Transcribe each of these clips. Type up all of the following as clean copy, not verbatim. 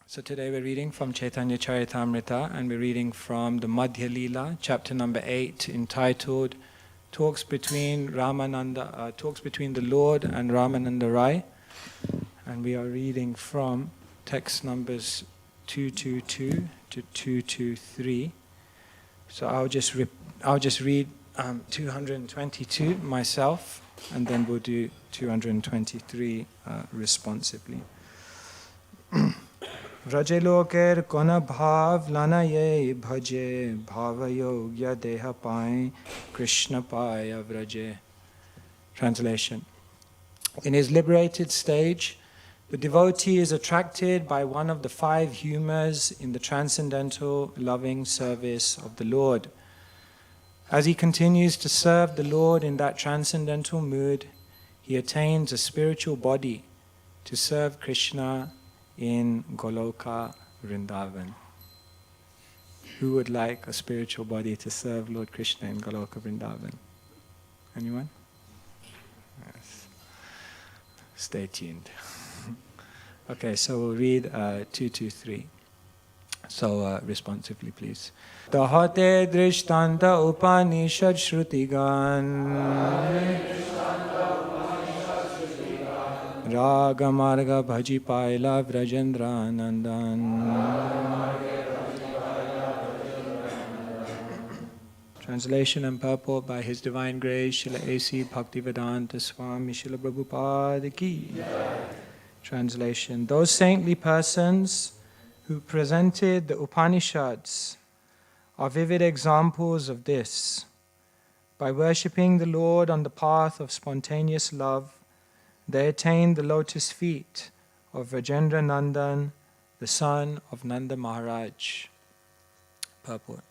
So today we're reading from Caitanya-caritamrta, and we're reading from the Madhya-lila, chapter number 8, entitled Talks between the Lord and Ramananda Rai. And we are reading from text numbers 222 to 223. So I'll just read 222 myself, and then we'll do 223 responsively. Vrajeloker kona bhav lanaye bhaje bhavayogya deha pai Krishna paya vraje. Translation. In his liberated stage, the devotee is attracted by one of the 5 humours in the transcendental loving service of the Lord. As he continues to serve the Lord in that transcendental mood, he attains a spiritual body to serve Krishna in Goloka Vrindavan. Who would like a spiritual body to serve Lord Krishna in Goloka Vrindavan? Anyone? Yes. Stay tuned. Okay, so we'll read 223. So responsively, please. Tahate drishtanta upanishad shrutigan Raga marga bhaji paila vrajendra nandan. Translation and purport by His Divine Grace Srila A.C. Bhaktivedanta Swami Srila Prabhupada Ki. Translation. Those saintly persons who presented the Upanishads are vivid examples of this. By worshipping the Lord on the path of spontaneous love, they attained the lotus feet of Vrajendra Nandan, the son of Nanda Maharaj. Purport.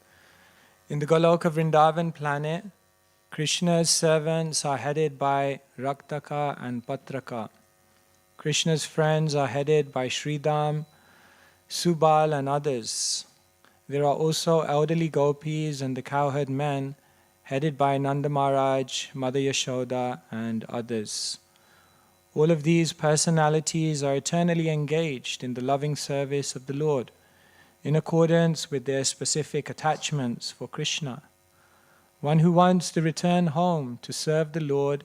In the Goloka Vrindavan planet, Krishna's servants are headed by Raktaka and Patraka. Krishna's friends are headed by Sridham, Subal and others. There are also elderly gopis and the cowherd men headed by Nanda Maharaj, Mother Yashoda and others. All of these personalities are eternally engaged in the loving service of the Lord, in accordance with their specific attachments for Krishna. One who wants to return home to serve the Lord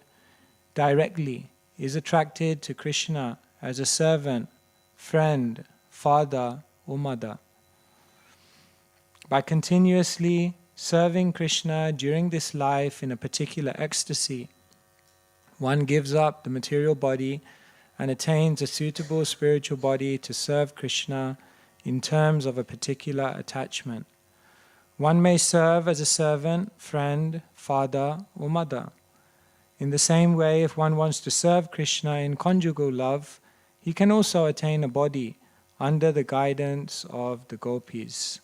directly is attracted to Krishna as a servant, friend, father, or mother. By continuously serving Krishna during this life in a particular ecstasy, one gives up the material body and attains a suitable spiritual body to serve Krishna in terms of a particular attachment. One may serve as a servant, friend, father, or mother. In the same way, if one wants to serve Krishna in conjugal love, he can also attain a body under the guidance of the gopis.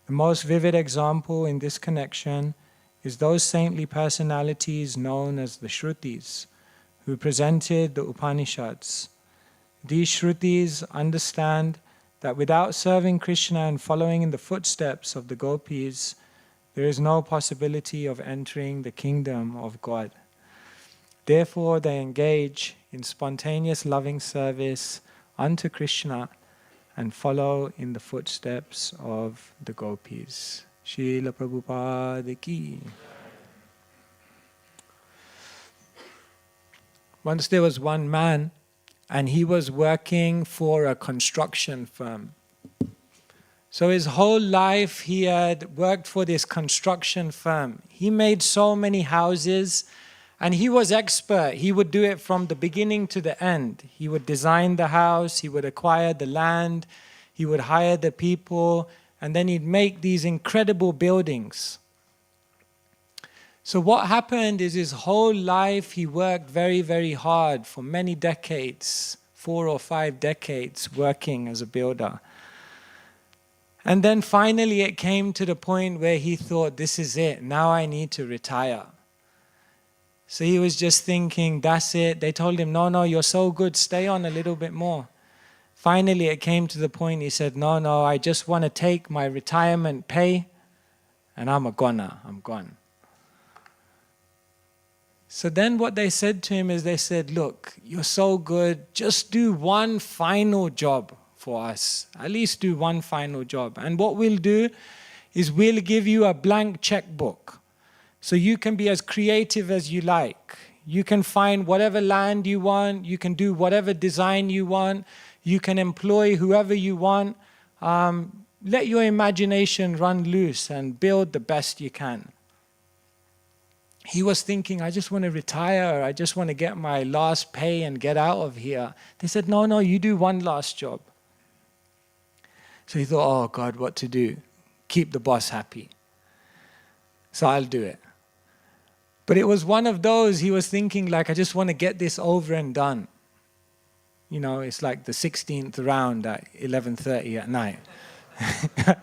The most vivid example in this connection is those saintly personalities known as the Shrutis, who presented the Upanishads. These Shrutis understand that without serving Krishna and following in the footsteps of the gopis, there is no possibility of entering the kingdom of God. Therefore, they engage in spontaneous loving service unto Krishna and follow in the footsteps of the gopis. Srila Prabhupada Ki. Once there was one man, and he was working for a construction firm. So his whole life he had worked for this construction firm. He made so many houses, and he was expert. He would do it from the beginning to the end. He would design the house, he would acquire the land, he would hire the people, and then he'd make these incredible buildings. So what happened is his whole life he worked very, very hard for many decades, 4 or 5 decades working as a builder. And then finally it came to the point where he thought, this is it, now I need to retire. So he was just thinking, that's it. They told him, no, you're so good, stay on a little bit more. Finally it came to the point he said, no, I just want to take my retirement pay and I'm gone. So then what they said to him is they said, look, you're so good, just do one final job for us. At least do one final job. And what we'll do is we'll give you a blank checkbook. So you can be as creative as you like. You can find whatever land you want. You can do whatever design you want. You can employ whoever you want. Let your imagination run loose and build the best you can. He was thinking, I just want to retire. I just want to get my last pay and get out of here. They said, no, you do one last job. So he thought, oh God, what to do? Keep the boss happy. So I'll do it. But it was one of those, he was thinking like, I just want to get this over and done. You know, it's like the 16th round at 11:30 at night.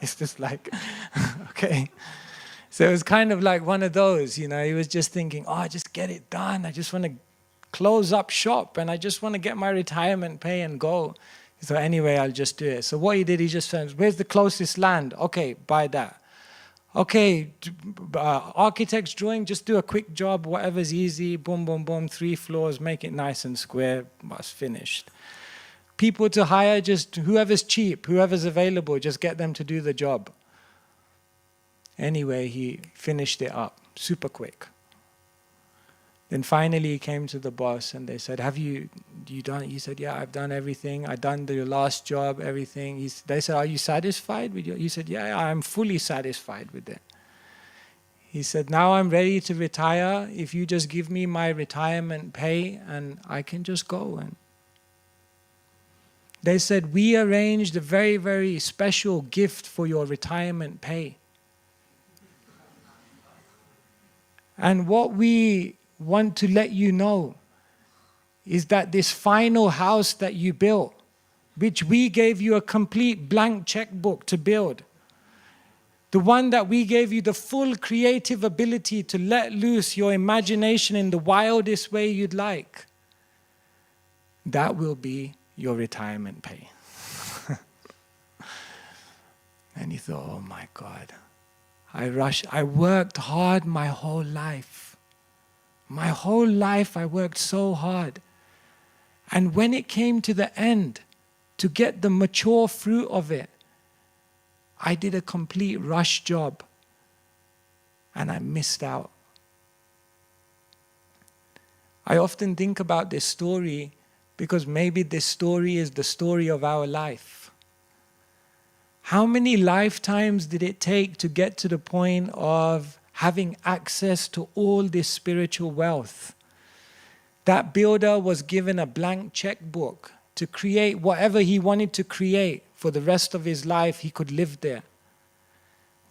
It's just like, okay. So it was kind of like one of those, you know, he was just thinking, oh, just get it done. I just want to close up shop and I just want to get my retirement pay and go. So anyway, I'll just do it. So what he did, he just said, where's the closest land? Okay, buy that. Okay, architect's drawing, just do a quick job, whatever's easy, boom, boom, boom, 3 floors, make it nice and square, was finished. People to hire, just whoever's cheap, whoever's available, just get them to do the job. Anyway, he finished it up super quick. Then finally he came to the boss and they said, have you done? He said, yeah, I've done everything. I've done the last job, everything. They said, are you satisfied with it? He said, yeah, I'm fully satisfied with it. He said, now I'm ready to retire. If you just give me my retirement pay and I can just go. And they said, we arranged a very, very special gift for your retirement pay. And what we want to let you know is that this final house that you built, which we gave you a complete blank checkbook to build, the one that we gave you the full creative ability to let loose your imagination in the wildest way you'd like, that will be your retirement pay. And he thought, oh my God. I worked hard my whole life. My whole life I worked so hard. And when it came to the end, to get the mature fruit of it, I did a complete rush job. And I missed out. I often think about this story because maybe this story is the story of our life. How many lifetimes did it take to get to the point of having access to all this spiritual wealth? That builder was given a blank checkbook to create whatever he wanted to create for the rest of his life. He could live there.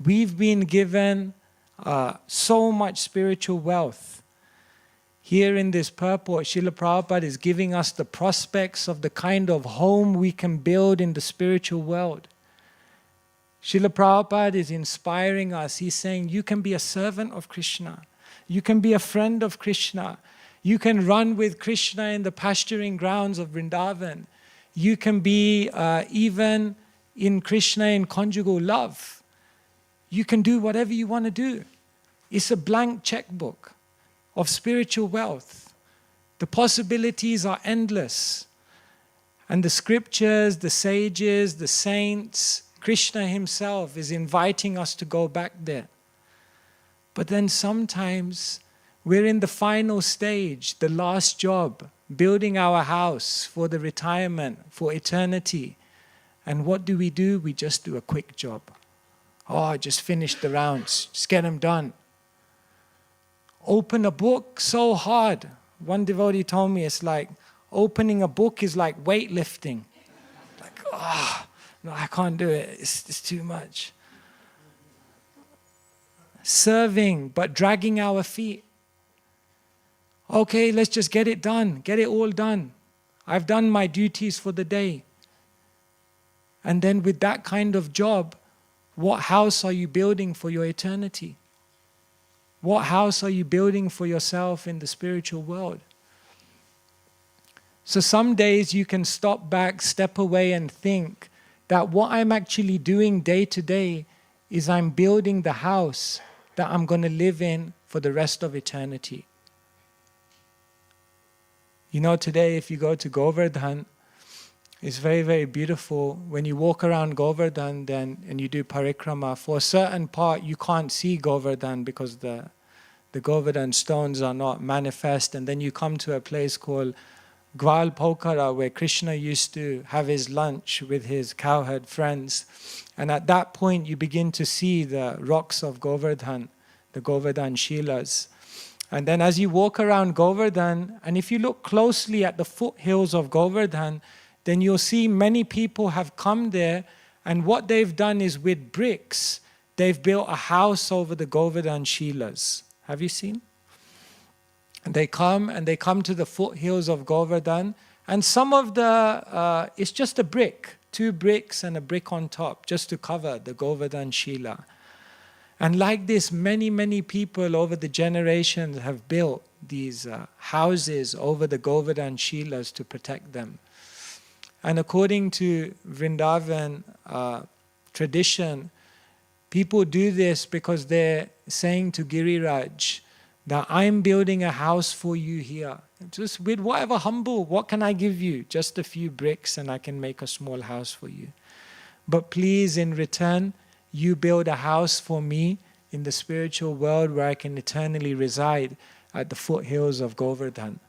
We've been given so much spiritual wealth. Here in this purport, Srila Prabhupada is giving us the prospects of the kind of home we can build in the spiritual world. Srila Prabhupada is inspiring us. He's saying, you can be a servant of Krishna. You can be a friend of Krishna. You can run with Krishna in the pasturing grounds of Vrindavan. You can be even in Krishna in conjugal love. You can do whatever you want to do. It's a blank checkbook of spiritual wealth. The possibilities are endless. And the scriptures, the sages, the saints, Krishna himself is inviting us to go back there. But then sometimes we're in the final stage, the last job, building our house for the retirement, for eternity. And what do? We just do a quick job. Oh, I just finished the rounds. Just get them done. Open a book, so hard. One devotee told me it's like opening a book is like weightlifting. Like, no, I can't do it. It's too much. Serving, but dragging our feet. Okay, let's just get it done. Get it all done. I've done my duties for the day. And then with that kind of job, what house are you building for your eternity? What house are you building for yourself in the spiritual world? So some days you can stop back, step away and think that what I'm actually doing day to day is I'm building the house that I'm going to live in for the rest of eternity. You know, today if you go to Govardhan, It's very, very beautiful. When you walk around Govardhan and you do parikrama, for a certain part you can't see Govardhan because the Govardhan stones are not manifest. And then you come to a place called Gwal Pokhara, where Krishna used to have his lunch with his cowherd friends. And at that point you begin to see the rocks of Govardhan, the Govardhan Shilas. And then as you walk around Govardhan, and if you look closely at the foothills of Govardhan, then you'll see many people have come there, and what they've done is with bricks, they've built a house over the Govardhan Shilas. Have you seen? And they come to the foothills of Govardhan, and some of the, it's just a brick, 2 bricks and a brick on top, just to cover the Govardhan Shila. And like this, many, many people over the generations have built these houses over the Govardhan Shilas to protect them. And according to Vrindavan tradition, people do this because they're saying to Giriraj that I'm building a house for you here. Just with whatever humble, what can I give you? Just a few bricks and I can make a small house for you. But please, in return, you build a house for me in the spiritual world where I can eternally reside at the foothills of Govardhan.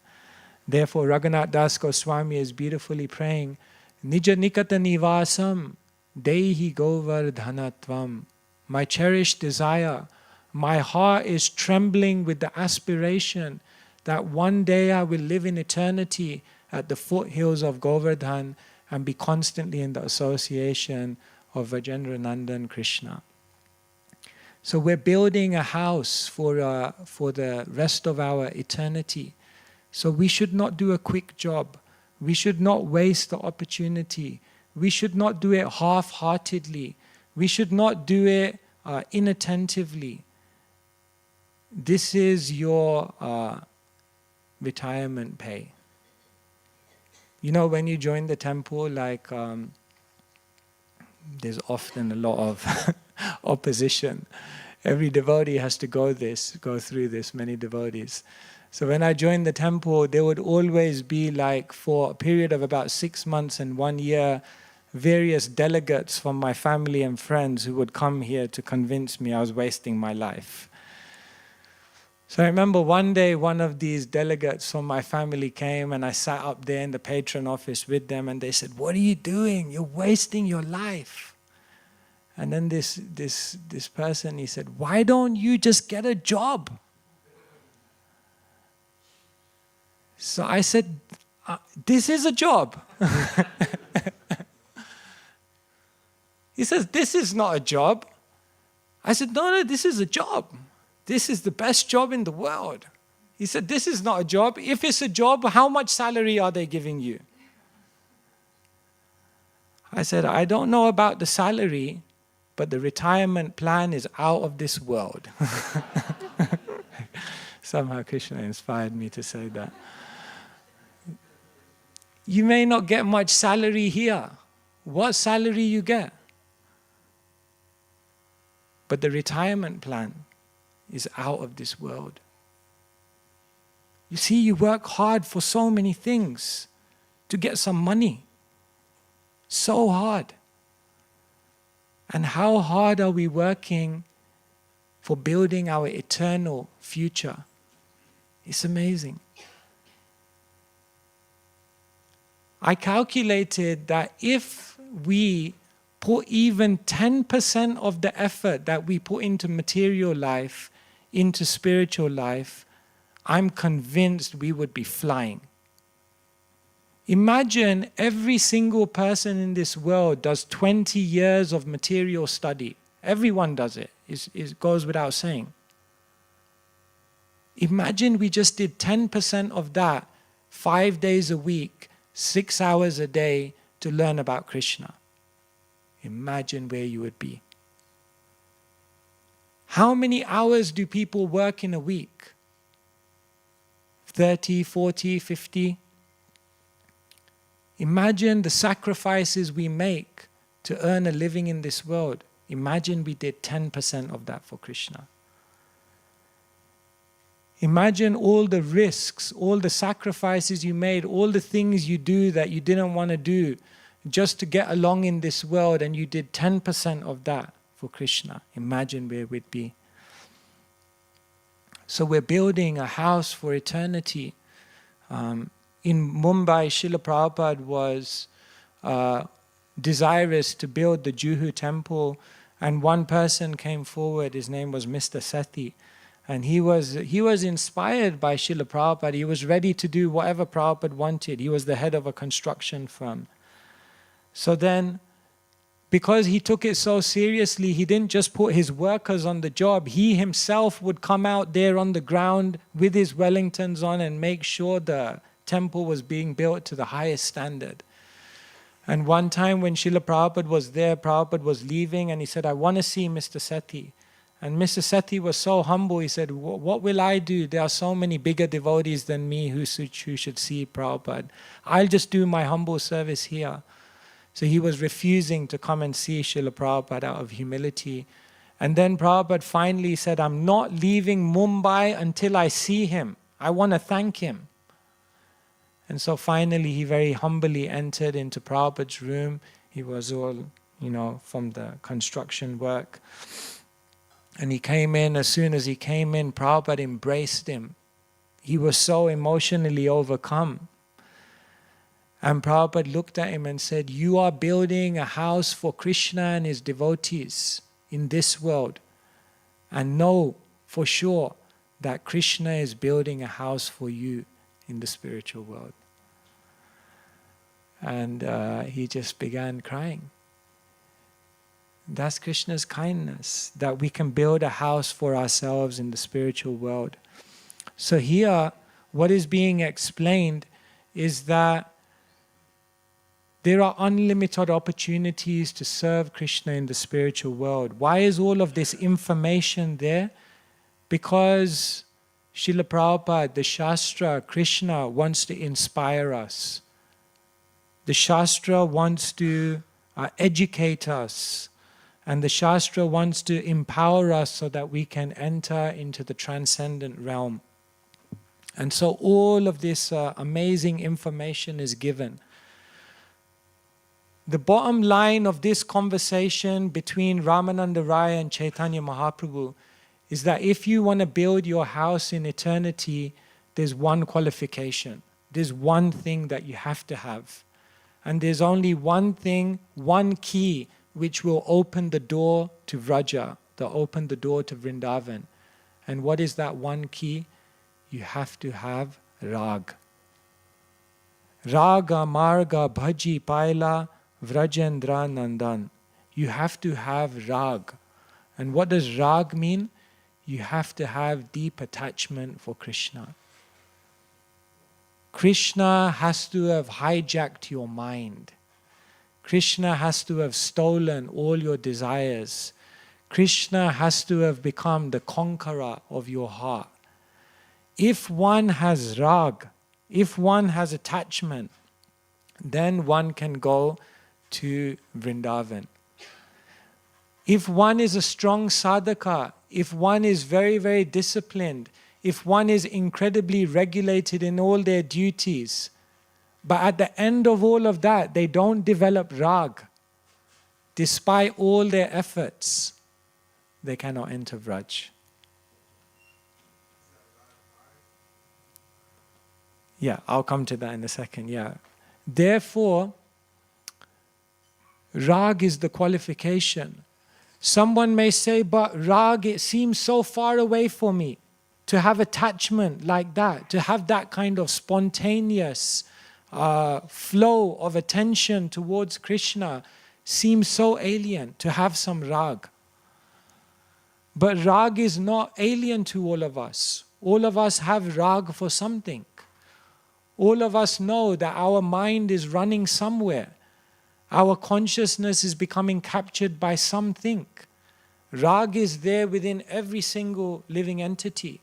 Therefore, Raghunath Das Goswami is beautifully praying, Nija Nikata Nivasam Dehi Govardhanatvam. My cherished desire, my heart is trembling with the aspiration that one day I will live in eternity at the foothills of Govardhan and be constantly in the association of Vajendra Nandan Krishna. So we're building a house for the rest of our eternity. So we should not do a quick job. We should not waste the opportunity. We should not do it half-heartedly. We should not do it inattentively. This is your retirement pay. You know, when you join the temple, like there's often a lot of opposition. Every devotee has to go through this, many devotees. So when I joined the temple, there would always be, like, for a period of about 6 months and 1 year, various delegates from my family and friends who would come here to convince me I was wasting my life. So I remember one day one of these delegates from my family came and I sat up there in the patron office with them and they said, "What are you doing? You're wasting your life." And then this person, he said, "Why don't you just get a job?" So I said, "This is a job." He says, "This is not a job." I said, no, this is a job. This is the best job in the world. He said, "This is not a job. If it's a job, how much salary are they giving you?" I said, "I don't know about the salary, but the retirement plan is out of this world." Somehow Krishna inspired me to say that. You may not get much salary here. What salary you get? But the retirement plan is out of this world. You see, you work hard for so many things to get some money. So hard. And how hard are we working for building our eternal future? It's amazing. I calculated that if we put even 10% of the effort that we put into material life, into spiritual life, I'm convinced we would be flying. Imagine every single person in this world does 20 years of material study. Everyone does it. It goes without saying. Imagine we just did 10% of that 5 days a week, 6 hours a day to learn about Krishna. Imagine where you would be. How many hours do people work in a week? 30, 40, 50? Imagine the sacrifices we make to earn a living in this world. Imagine we did 10% of that for Krishna. Imagine all the risks, all the sacrifices you made, all the things you do that you didn't want to do just to get along in this world, and you did 10% of that for Krishna. Imagine where we'd be. So we're building a house for eternity. In Mumbai, Srila Prabhupada was desirous to build the Juhu temple, and one person came forward. His name was Mr. Sethi, and he was inspired by Srila Prabhupada. He was ready to do whatever Prabhupada wanted. He was the head of a construction firm. So then, because he took it so seriously, he didn't just put his workers on the job. He himself would come out there on the ground with his Wellingtons on and make sure the temple was being built to the highest standard. And one time when Srila Prabhupada was there, Prabhupada was leaving, and he said, "I want to see Mr. Sethi." And Mr. Sethi was so humble, he said, "What will I do? There are so many bigger devotees than me who should see Prabhupada. I'll just do my humble service here." So he was refusing to come and see Srila Prabhupada out of humility. And then Prabhupada finally said, "I'm not leaving Mumbai until I see him. I want to thank him." And so finally he very humbly entered into Prabhupada's room. He was all, from the construction work. And he came in. As soon as he came in, Prabhupada embraced him. He was so emotionally overcome. And Prabhupada looked at him and said, "You are building a house for Krishna and his devotees in this world. And know for sure that Krishna is building a house for you in the spiritual world." And he just began crying. That's Krishna's kindness, that we can build a house for ourselves in the spiritual world. So here, what is being explained is that there are unlimited opportunities to serve Krishna in the spiritual world. Why is all of this information there? Because Srila Prabhupada, the Shastra, Krishna wants to inspire us. The Shastra wants to educate us. And the Shastra wants to empower us so that we can enter into the transcendent realm. And so all of this amazing information is given. The bottom line of this conversation between Ramananda Raya and Chaitanya Mahaprabhu is that if you want to build your house in eternity, there's one qualification. There's one thing that you have to have. And there's only one thing, one key, which will open the door to Vraja, to open the door to Vrindavan. And what is that one key? You have to have Rag. Raga, Marga, Bhaji, Paila, Vrajendra, Nandan. You have to have Rag. And what does Rag mean? You have to have deep attachment for Krishna. Krishna has to have hijacked your mind. Krishna has to have stolen all your desires. Krishna has to have become the conqueror of your heart. If one has rag, if one has attachment, then one can go to Vrindavan. If one is a strong sadhaka, if one is very, very disciplined, if one is incredibly regulated in all their duties, but at the end of all of that, they don't develop rag, despite all their efforts, they cannot enter Vraj. Yeah, I'll come to that in a second, yeah. Therefore, rag is the qualification. Someone may say, but rag, it seems so far away for me to have attachment like that, to have that kind of spontaneous flow of attention towards Krishna seems so alien, to have some rag. But rag is not alien to all of us. All of us have rag for something. All of us know that our mind is running somewhere. Our consciousness is becoming captured by something. Rag is there within every single living entity.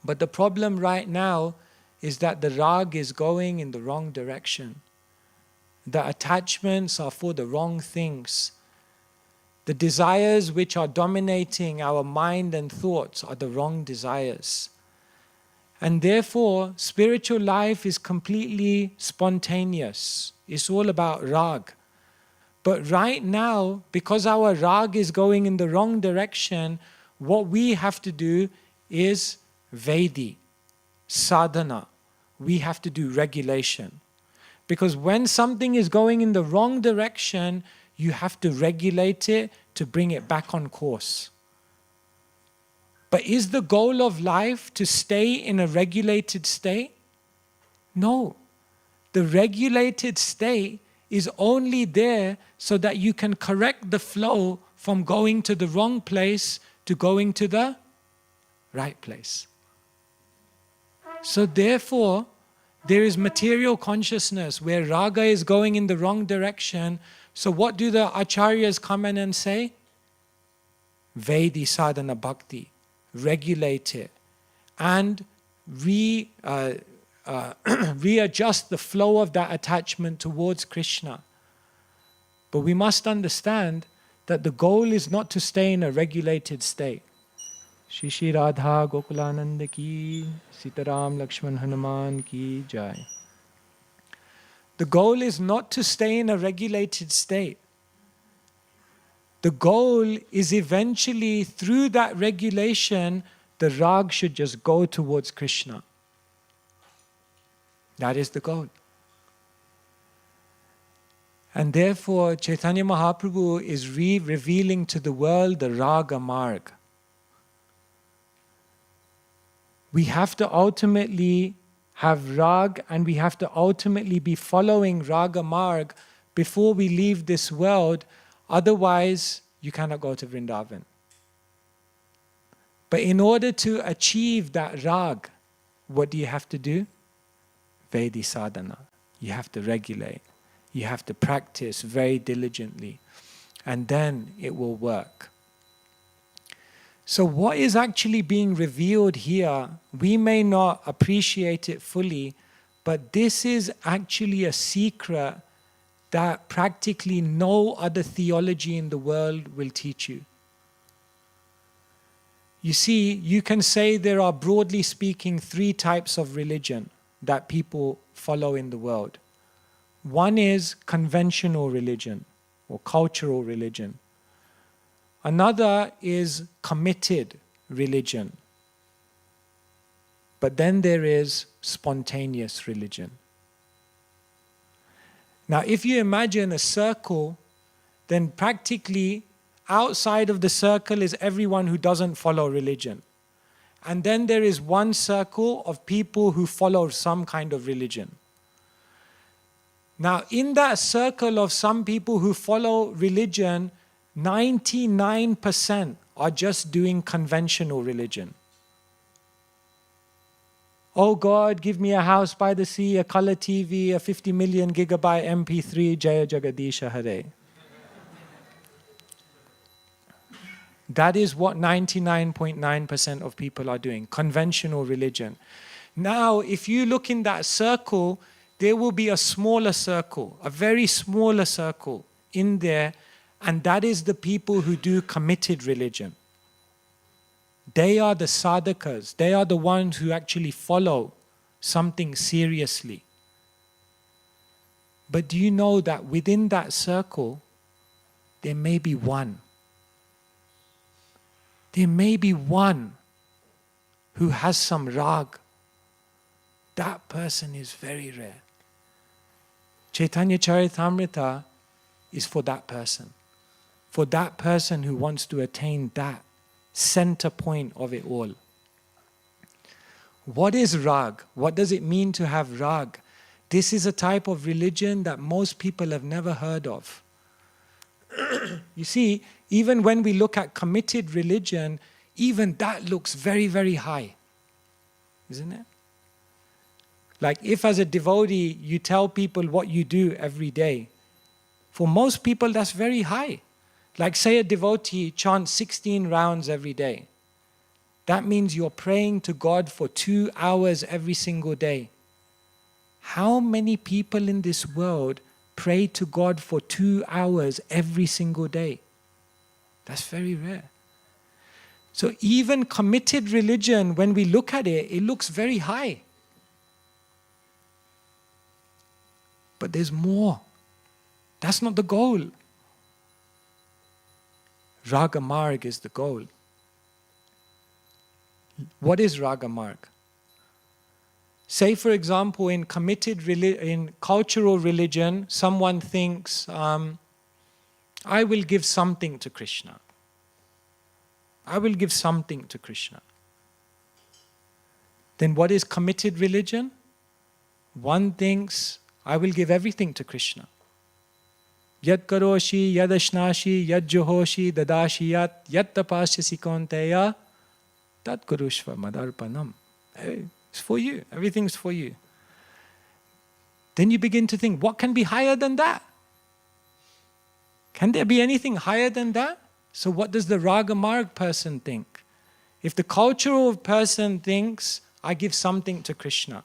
But the problem right now is that the rag is going in the wrong direction. The attachments are for the wrong things. The desires which are dominating our mind and thoughts are the wrong desires. And therefore, spiritual life is completely spontaneous. It's all about rag. But right now, because our rag is going in the wrong direction, what we have to do is Vedi, sadhana. We have to do regulation. Because when something is going in the wrong direction, you have to regulate it to bring it back on course. But is the goal of life to stay in a regulated state? No. The regulated state is only there so that you can correct the flow from going to the wrong place to going to the right place. So therefore, there is material consciousness where raga is going in the wrong direction. So what do the acharyas come in and say? Vedi sadhana bhakti. Regulate it. And readjust the flow of that attachment towards Krishna. But we must understand that the goal is not to stay in a regulated state. Shri Shri Radha Gokulananda ki, Sitaram Lakshman Hanuman ki jai. The goal is not to stay in a regulated state. The goal is eventually, through that regulation, the rag should just go towards Krishna. That is the goal. And therefore, Chaitanya Mahaprabhu is revealing to the world the raga marg. We have to ultimately have rag, and we have to ultimately be following raga marg before we leave this world. Otherwise, you cannot go to Vrindavan. But in order to achieve that rag, what do you have to do? Vedi sadhana. You have to regulate. You have to practice very diligently. And then it will work. So what is actually being revealed here, we may not appreciate it fully, but this is actually a secret that practically no other theology in the world will teach you. You see, you can say there are, broadly speaking, 3 types of religion that people follow in the world. One is conventional religion or cultural religion. Another is committed religion. But then there is spontaneous religion. Now, if you imagine a circle, then practically outside of the circle is everyone who doesn't follow religion. And then there is one circle of people who follow some kind of religion. Now, in that circle of some people who follow religion, 99% are just doing conventional religion. Oh God, give me a house by the sea, a color TV, a 50 million gigabyte MP3, Jaya Jagadisha Hare. That is what 99.9% of people are doing, conventional religion. Now, if you look in that circle, there will be a smaller circle, a very smaller circle in there, and that is the people who do committed religion. They are the sadhakas. They are the ones who actually follow something seriously. But do you know that within that circle, there may be one? There may be one who has some rag. That person is very rare. Caitanya-caritamrta is for that person. For that person who wants to attain that center point of it all. What is rag? What does it mean to have rag? This is a type of religion that most people have never heard of. You see, even when we look at committed religion, even that looks very, very high. Isn't it? Like if as a devotee you tell people what you do every day, for most people that's very high. Like say a devotee chants 16 rounds every day. That means you're praying to God for 2 hours every single day. How many people in this world pray to God for 2 hours every single day? That's very rare. So even committed religion, when we look at it, it looks very high. But there's more. That's not the goal. Raga Marg is the goal. What is Raga Marg? Say, for example, in cultural religion, someone thinks, I will give something to Krishna. I will give something to Krishna. Then what is committed religion? One thinks, I will give everything to Krishna. Yad karoshi, yad ashnashi, yad johoshi, dadashi yat, yat tapashyasi kaunteya, tat kurushva madarpanam. Hey, it's for you. Everything's for you. Then you begin to think, what can be higher than that? Can there be anything higher than that? So what does the Raga Marg person think? If the cultural person thinks, I give something to Krishna,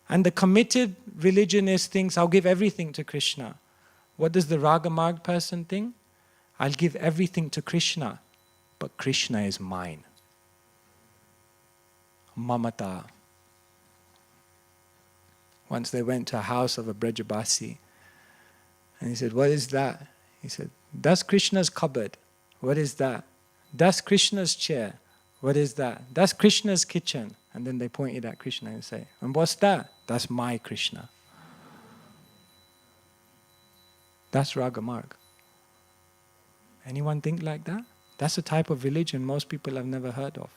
and the committed religionist thinks, I'll give everything to Krishna, what does the Raga Marg person think? I'll give everything to Krishna, but Krishna is mine. Mamata. Once they went to a house of a Brajabasi, and he said, what is that? He said, that's Krishna's cupboard. What is that? That's Krishna's chair. What is that? That's Krishna's kitchen. And then they pointed at Krishna and say, and what's that? That's my Krishna. That's Raga Marg. Anyone think like that? That's a type of religion most people have never heard of.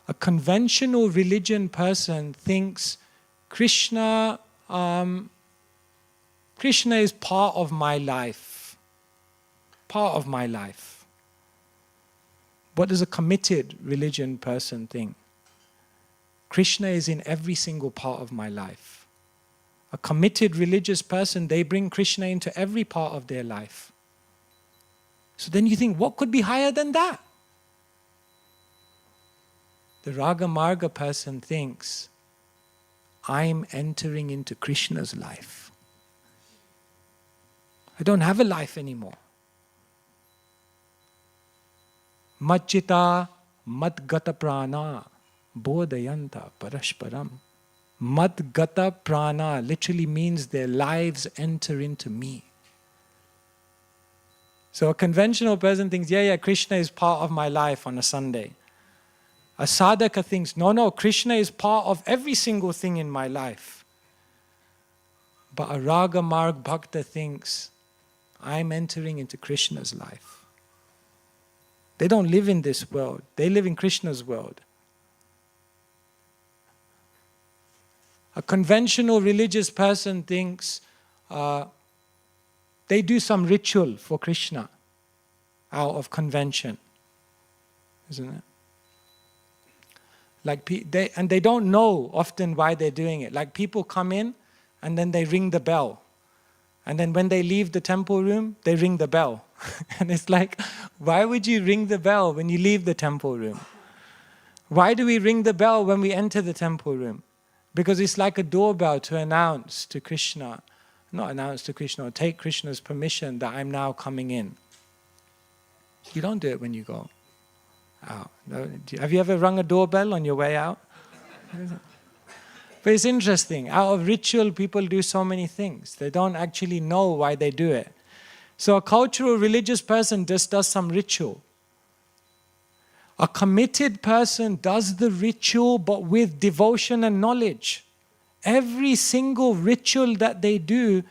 A conventional religion person thinks Krishna is part of my life. Part of my life. What does a committed religion person think? Krishna is in every single part of my life. A committed religious person, they bring Krishna into every part of their life. So then you think, what could be higher than that? The Raga Marga person thinks, I'm entering into Krishna's life. I don't have a life anymore. Madchita madgata prana bodhayanta parashparam. Madgata prana literally means their lives enter into me. So a conventional person thinks, yeah, Krishna is part of my life on a Sunday. A sadhaka thinks, no, Krishna is part of every single thing in my life. But a Raga Marg Bhakta thinks, I'm entering into Krishna's life. They don't live in this world. They live in Krishna's world. A conventional religious person thinks they do some ritual for Krishna out of convention. Isn't it? Like they don't know often why they're doing it. Like people come in and then they ring the bell. And then when they leave the temple room, they ring the bell. And it's like, why would you ring the bell when you leave the temple room? Why do we ring the bell when we enter the temple room? Because it's like a doorbell to announce to Krishna, not announce to Krishna, or take Krishna's permission that I'm now coming in. You don't do it when you go out. Have you ever rung a doorbell on your way out? But it's interesting. Out of ritual, people do so many things. They don't actually know why they do it. So a cultural religious person just does some ritual. A committed person does the ritual but with devotion and knowledge. Every single ritual that they do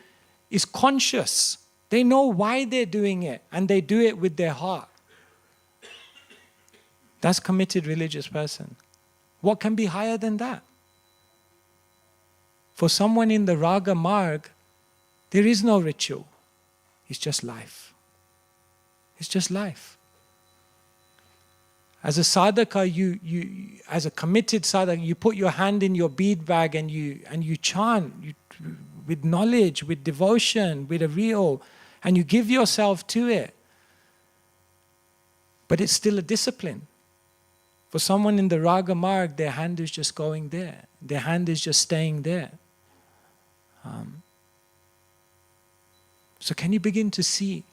is conscious. They know why they're doing it and they do it with their heart. That's committed religious person. What can be higher than that? For someone in the Raga Marg, there is no ritual. It's just life. It's just life. As a sadhaka, you as a committed sadhaka, you put your hand in your bead bag and you chant with knowledge, with devotion, with a real, and you give yourself to it. But it's still a discipline. For someone in the Raga Marg, their hand is just going there. Their hand is just staying there. So can you begin to see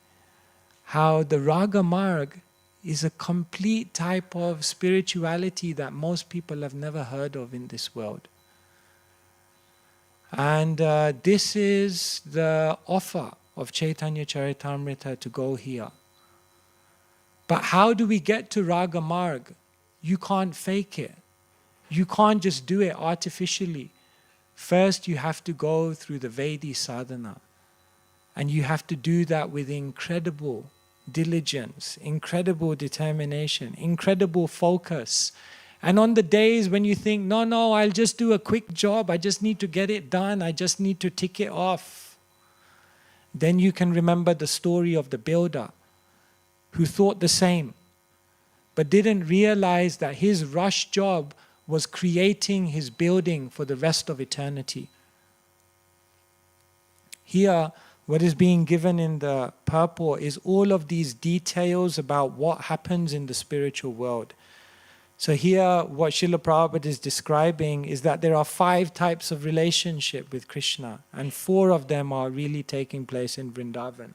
how the Raga Marg is a complete type of spirituality that most people have never heard of in this world. And this is the offer of Caitanya-caritamrta, to go here. But how do we get to Raga Marg? You can't fake it. You can't just do it artificially. First, you have to go through the Vedi sadhana. And you have to do that with incredible diligence, incredible determination, incredible focus. And on the days when you think, no, I'll just do a quick job, I just need to get it done, I just need to tick it off, then you can remember the story of the builder who thought the same, but didn't realize that his rush job was creating his building for the rest of eternity. Here, what is being given in the purport is all of these details about what happens in the spiritual world. So here, what Srila Prabhupada is describing is that there are 5 types of relationship with Krishna, and 4 of them are really taking place in Vrindavan.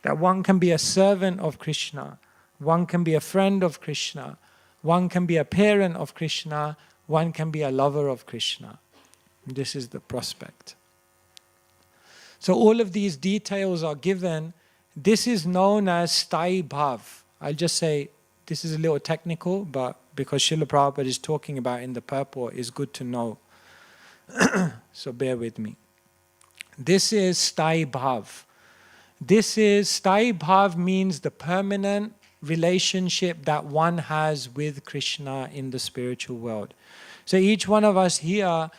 That one can be a servant of Krishna, one can be a friend of Krishna, one can be a parent of Krishna, one can be a lover of Krishna. This is the prospect. So all of these details are given. This is known as Sthai Bhav. I'll just say, this is a little technical, but because Srila Prabhupada is talking about in the purport, it's good to know. So bear with me. This is Sthai Bhav. Sthai Bhav means the permanent relationship that one has with Krishna in the spiritual world. So each one of us here,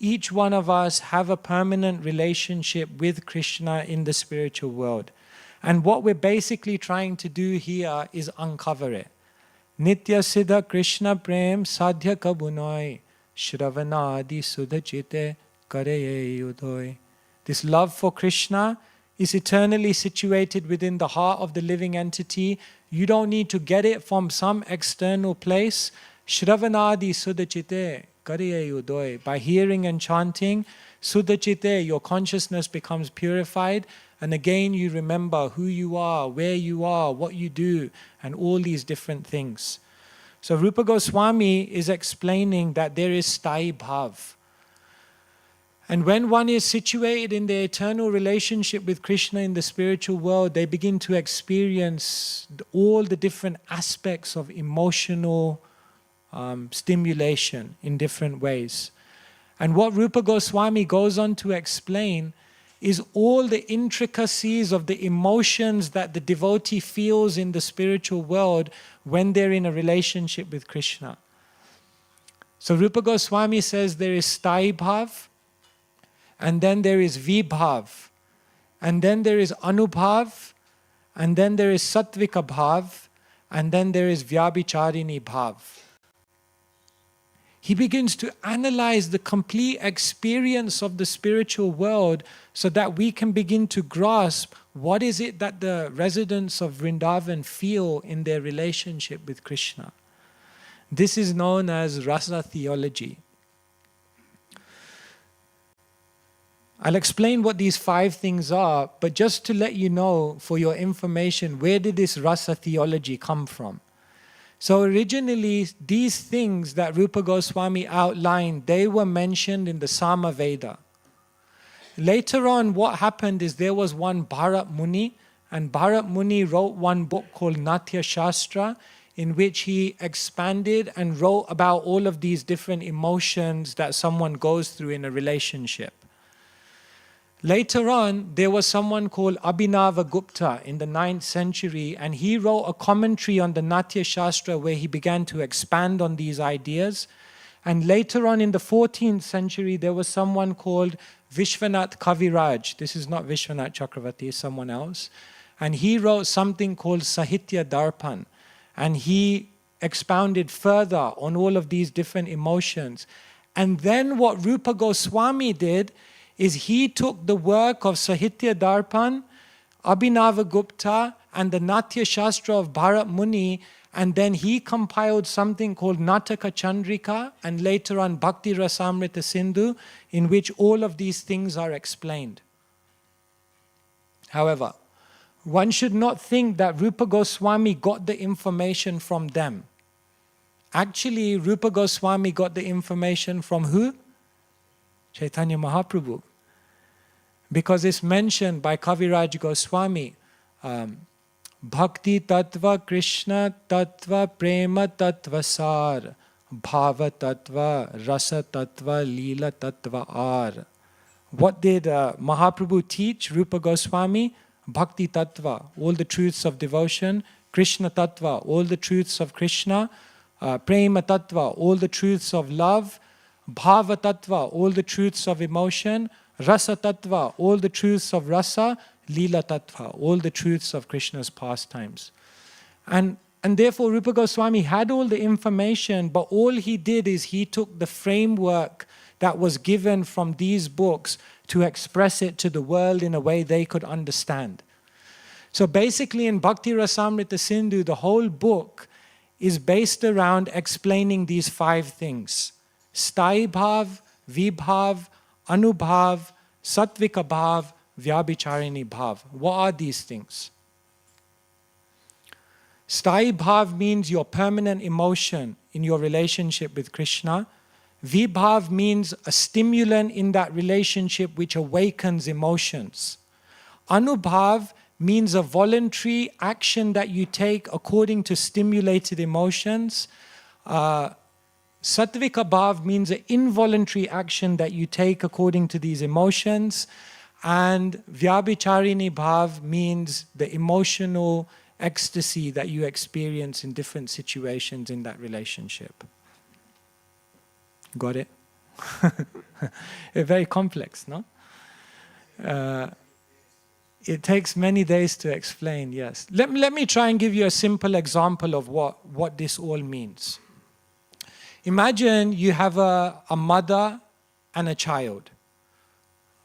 each one of us have a permanent relationship with Krishna in the spiritual world. And what we're basically trying to do here is uncover it. Nitya Siddha Krishna Prem Sadhya Kabunoi Shravanadi Sudhachite Kareye Udoi. This love for Krishna is eternally situated within the heart of the living entity. You don't need to get it from some external place. Shravanadi Sudhachite Kareye Udoi. By hearing and chanting, Sudhachite, your consciousness becomes purified. And again, you remember who you are, where you are, what you do, and all these different things. So Rupa Goswami is explaining that there is Sthai Bhav. And when one is situated in the eternal relationship with Krishna in the spiritual world, they begin to experience all the different aspects of emotional stimulation in different ways. And what Rupa Goswami goes on to explain is all the intricacies of the emotions that the devotee feels in the spiritual world when they're in a relationship with Krishna. So Rupa Goswami says there is Sthai Bhav, and then there is Vibhav, and then there is Anubhav, and then there is Sattvika Bhav, and then there is Vyabhicharini Bhav. He begins to analyze the complete experience of the spiritual world so that we can begin to grasp what is it that the residents of Vrindavan feel in their relationship with Krishna. This is known as Rasa theology. I'll explain what these 5 things are, but just to let you know, for your information, where did this Rasa theology come from? So originally, these things that Rupa Goswami outlined, they were mentioned in the Sama Veda. Later on, what happened is there was one Bharat Muni, and Bharat Muni wrote one book called Natya Shastra, in which he expanded and wrote about all of these different emotions that someone goes through in a relationship. Later on, there was someone called Abhinavagupta in the 9th century, and he wrote a commentary on the Natya Shastra where he began to expand on these ideas. And later on in the 14th century, there was someone called Vishwanath Kaviraj. This is not Vishwanath Chakravarti, it's someone else. And he wrote something called Sahitya Darpan. And he expounded further on all of these different emotions. And then what Rupa Goswami did is he took the work of Sahitya Darpan, Abhinavagupta, and the Natya Shastra of Bharat Muni, and then he compiled something called Nataka Chandrika, and later on Bhakti Rasamrita Sindhu, in which all of these things are explained. However, one should not think that Rupa Goswami got the information from them. Actually, Rupa Goswami got the information from who? Chaitanya Mahaprabhu. Because it's mentioned by Kaviraj Goswami, Bhakti Tattva Krishna Tattva Prema Tattva Sar Bhava Tattva Rasa Tattva Lila Tattva Ar. What did Mahaprabhu teach Rupa Goswami? Bhakti Tattva, all the truths of devotion. Krishna Tattva, all the truths of Krishna. Prema Tattva, all the truths of love. Bhava Tattva, all the truths of emotion. Rasa Tattva, all the truths of rasa. Lila Tattva, all the truths of Krishna's pastimes. And therefore Rupa Goswami had all the information, but all he did is he took the framework that was given from these books to express it to the world in a way they could understand. So basically in Bhakti Rasamrita Sindhu, the whole book is based around explaining these 5 things. Sthai bhav, vibhav, anubhav, sattvika bhav, vyabhicharini bhav. What are these things? Sthai bhav means your permanent emotion in your relationship with Krishna. Vibhav means a stimulant in that relationship which awakens emotions. Anubhav means a voluntary action that you take according to stimulated emotions. Sattvika bhav means an involuntary action that you take according to these emotions. And vyabhicharini bhav means the emotional ecstasy that you experience in different situations in that relationship. Got it? It's very complex, no? It takes many days to explain, yes. Let me try and give you a simple example of what this all means. Imagine you have a mother and a child.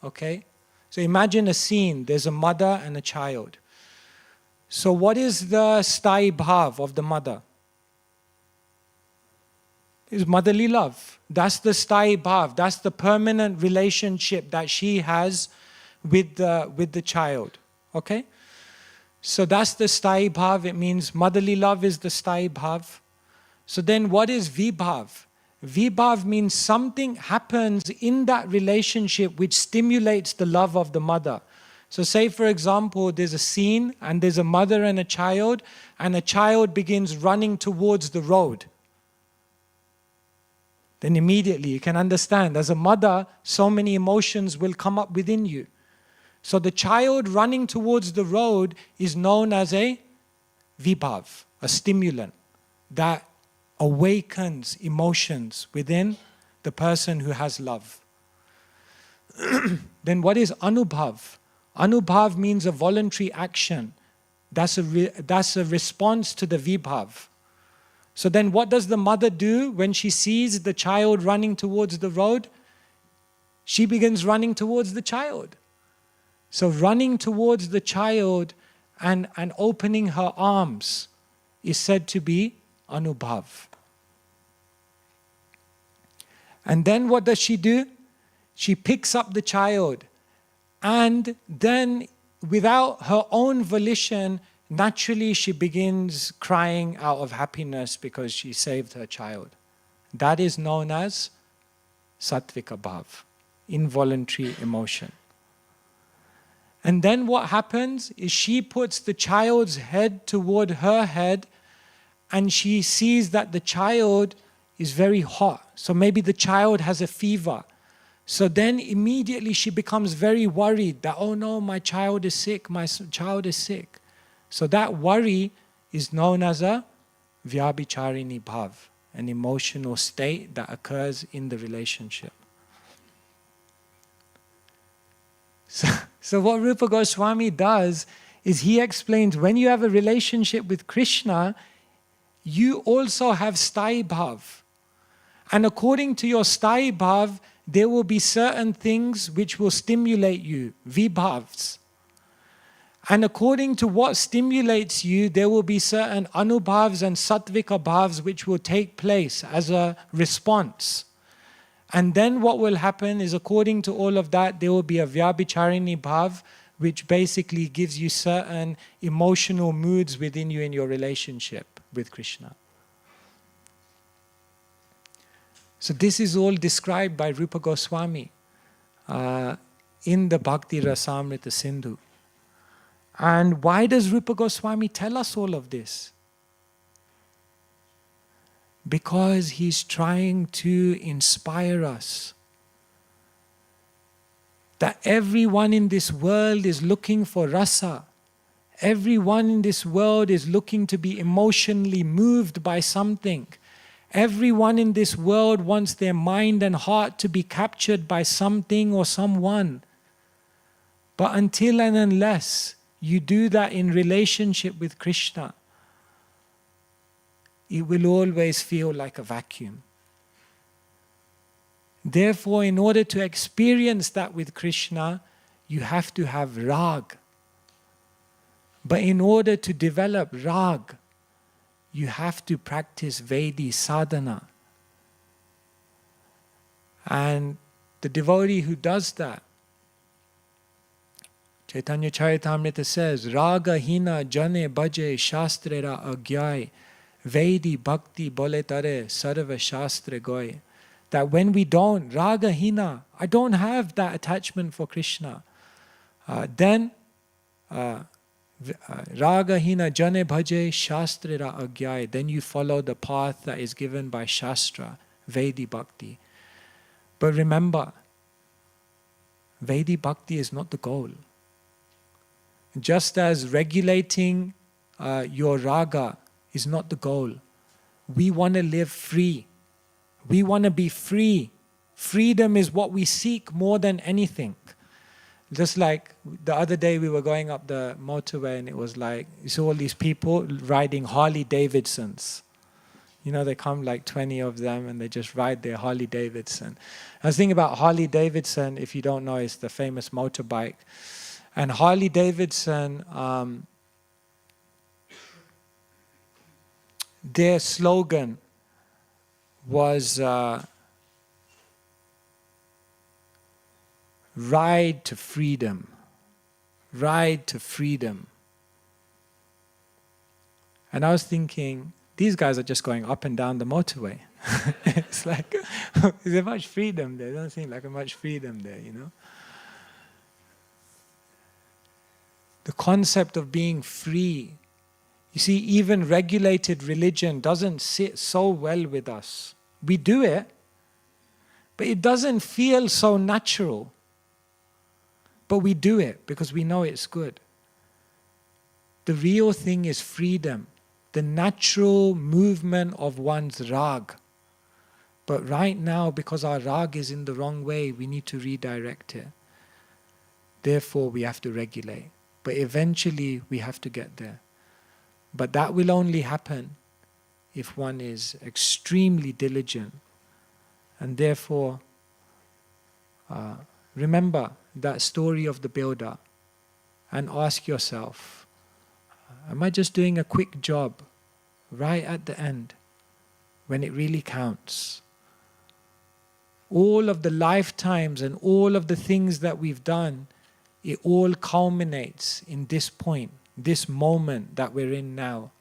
Okay? So imagine a scene. There's a mother and a child. So what is the sthai bhav of the mother? It's motherly love. That's the sthai bhav. That's the permanent relationship that she has with the child. Okay? So that's the sthai bhav. It means motherly love is the sthai bhav. So then what is vibhav? Vibhav means something happens in that relationship which stimulates the love of the mother. So say for example, there's a scene and there's a mother and a child begins running towards the road. Then immediately you can understand, as a mother, so many emotions will come up within you. So the child running towards the road is known as a vibhav, a stimulant that awakens emotions within the person who has love. Then what is anubhav? Anubhav means a voluntary action. That's a response to the vibhav. So then what does the mother do when she sees the child running towards the road? She begins running towards the child. So running towards the child and opening her arms is said to be anubhav. And then what does she do? She picks up the child and then without her own volition, naturally she begins crying out of happiness because she saved her child. That is known as sattvika bhav, involuntary emotion. And then what happens is she puts the child's head toward her head and she sees that the child is very hot. So maybe the child has a fever. So then immediately she becomes very worried that, oh no, my child is sick, my child is sick. So that worry is known as a vyabhicharini bhav, an emotional state that occurs in the relationship. So what Rupa Goswami does is he explains when you have a relationship with Krishna, you also have sthai bhav. And according to your sthai bhav, there will be certain things which will stimulate you, vibhavs. And according to what stimulates you, there will be certain anubhavs and sattvika bhavs which will take place as a response. And then what will happen is according to all of that, there will be a vyabhicharini bhav, which basically gives you certain emotional moods within you in your relationship with Krishna. So this is all described by Rupa Goswami in the Bhakti Rasamrita Sindhu. And why does Rupa Goswami tell us all of this? Because he's trying to inspire us that everyone in this world is looking for rasa. Everyone in this world is looking to be emotionally moved by something. Everyone in this world wants their mind and heart to be captured by something or someone. But until and unless you do that in relationship with Krishna, it will always feel like a vacuum. Therefore, in order to experience that with Krishna, you have to have rag. But in order to develop rag, you have to practice Vedi sadhana. And the devotee who does that, Caitanya-caritamrta says, Raga hina jane bhaje shastrera agyai Vedi bhakti boletare sarva shastra goy. That when we don't, raga hina, I don't have that attachment for Krishna, then raga hina jane bhaje shastrera agyai, then you follow the path that is given by Shastra, Vedi bhakti. But remember, Vedi bhakti is not the goal. Just as regulating your raga is not the goal. We want to live free. We want to be free. Freedom is what we seek more than anything. Just like the other day we were going up the motorway and it was like, you saw all these people riding Harley Davidsons. You know, they come like 20 of them and they just ride their Harley Davidson. I was thinking about Harley Davidson, if you don't know, it's the famous motorbike. And Harley Davidson, their slogan was ride to freedom, ride to freedom. And I was thinking, these guys are just going up and down the motorway. It's like, is there much freedom there? It doesn't seem like much freedom there, you know. The concept of being free. You see, even regulated religion doesn't sit so well with us. We do it, but it doesn't feel so natural. But we do it because we know it's good. The real thing is freedom, the natural movement of one's rag. But right now, because our rag is in the wrong way, we need to redirect it. Therefore, we have to regulate. But eventually, we have to get there. But that will only happen if one is extremely diligent. And therefore, remember that story of the builder and ask yourself, am I just doing a quick job right at the end when it really counts? All of the lifetimes and all of the things that we've done, it all culminates in this point, this moment that we're in now.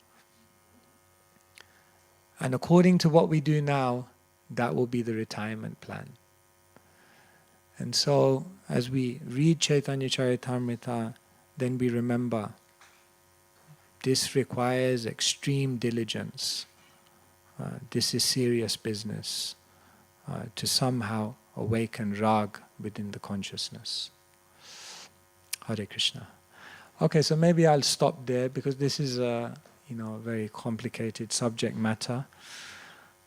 And according to what we do now, that will be the retirement plan. And so, as we read Caitanya-caritamrta, then we remember this requires extreme diligence. This is serious business to somehow awaken rag within the consciousness. Hare Krishna. Okay, so maybe I'll stop there because this is a very complicated subject matter.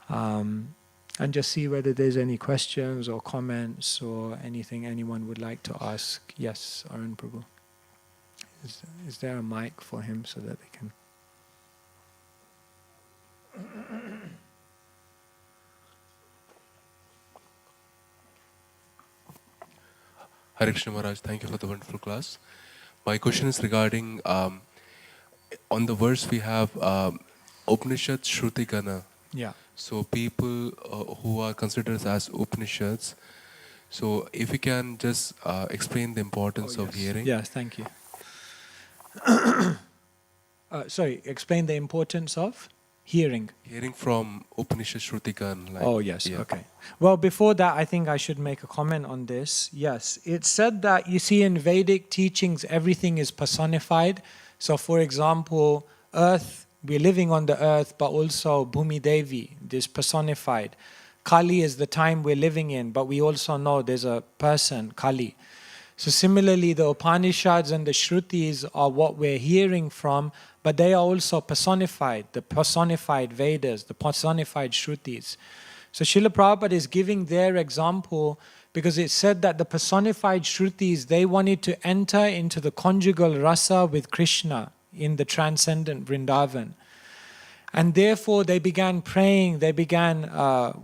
And just see whether there's any questions or comments or anything anyone would like to ask. Yes, Arun Prabhu. Is there a mic for him so that they can... Hare Krishna Maharaj, thank you for the wonderful class. My question is regarding, on the verse we have Upanishad Shruti Gana. Yeah. So people who are considered as Upanishads, So if you can just explain the importance of hearing. Yes, thank you. Sorry, explain the importance of hearing. Hearing from Upanishad Shrutika. Like, Oh, yes, yeah. okay. Well, before that, I think I should make a comment on this. Yes, it's said that, you see, in Vedic teachings, everything is personified. So, for example, earth, we're living on the earth, but also Bhumi Devi, this personified. Kali is the time we're living in, but we also know there's a person, Kali. So similarly, the Upanishads and the Shrutis are what we're hearing from, but they are also personified, the personified Vedas, the personified Shrutis. So Srila Prabhupada is giving their example because it said that the personified Shrutis, they wanted to enter into the conjugal rasa with Krishna in the transcendent Vrindavan. And therefore they began praying, they began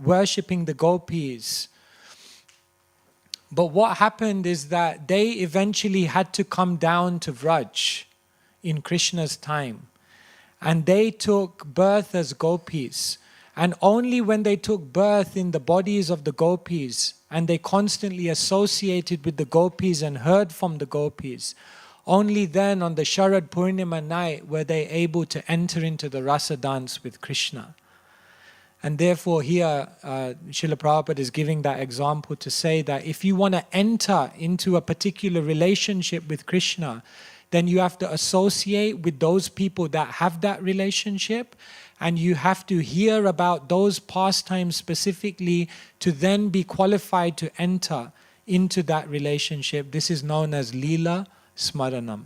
worshipping the gopis. But what happened is that they eventually had to come down to Vraj in Krishna's time. And they took birth as gopis. And only when they took birth in the bodies of the gopis, and they constantly associated with the gopis and heard from the gopis, only then on the Sharad Purnima night were they able to enter into the rasa dance with Krishna. And therefore here, Srila Prabhupada is giving that example to say that if you want to enter into a particular relationship with Krishna, then you have to associate with those people that have that relationship, and you have to hear about those pastimes specifically to then be qualified to enter into that relationship. This is known as Lila Smaranam.